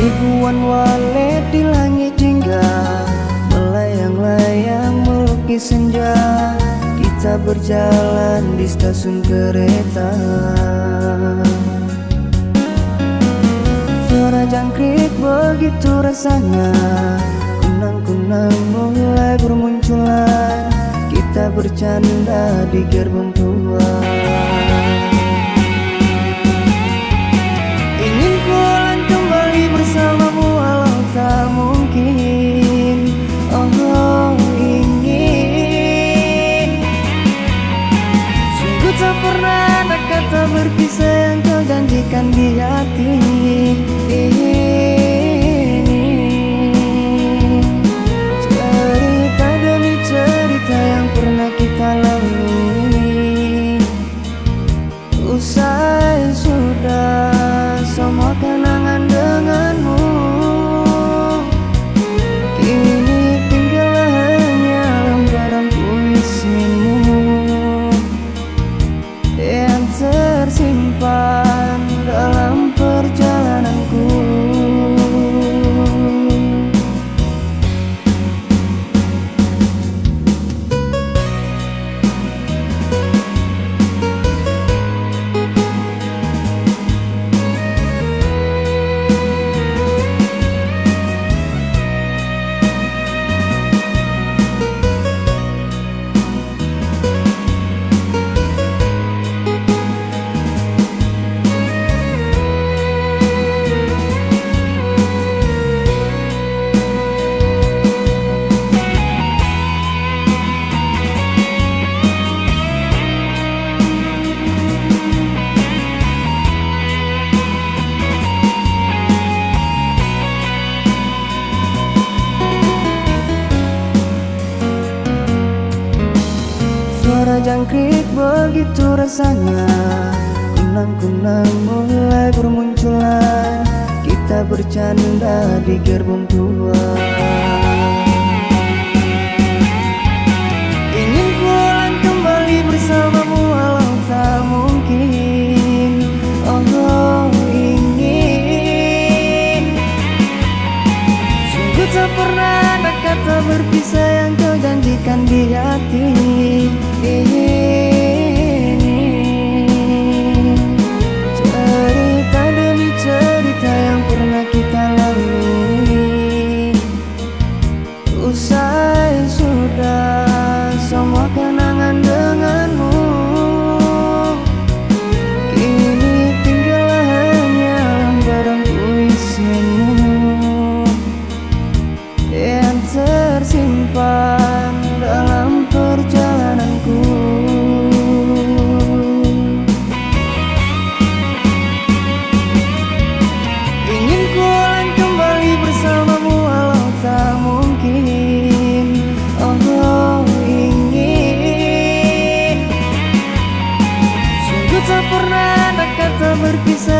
Ribuan walet di langit jingga, melayang-layang melukis senja. Kita berjalan di stasiun kereta. Suara jangkrik begitu rasanya, kunang-kunang mulai bermunculan. Kita bercanda di gerbong tua. Ingin pulang kembali bersamamu walau tak mungkin. Oh ingin. Sungguh tak pernah ada kata berpisah yang kau janjikan di hati ini. Cerita demi cerita yang pernah kita lalui, usai sudah semua kenangan denganmu. Kini tinggal hanya lembaran puisimu yang tersimpan dalam perjalananku. Suara jangkrik begitu rasanya, kunang-kunang mulai bermunculan. Kita bercanda di gerbong tua. Ingin pulang kembali bersamamu walau tak mungkin. Oh ingin. Sungguh tak pernah ada kata berpisah yang kau janjikan di hati ini. Cerita demi cerita yang pernah kita lalui, usai sudah semua kenangan denganmu. Kini tinggal hanya lembaran puisimu yang tersimpan dalam perjalananku. Ingin pulang kembali bersamamu walau tak mungkin. Oh ingin. Sungguh tak pernah ada kata berpisah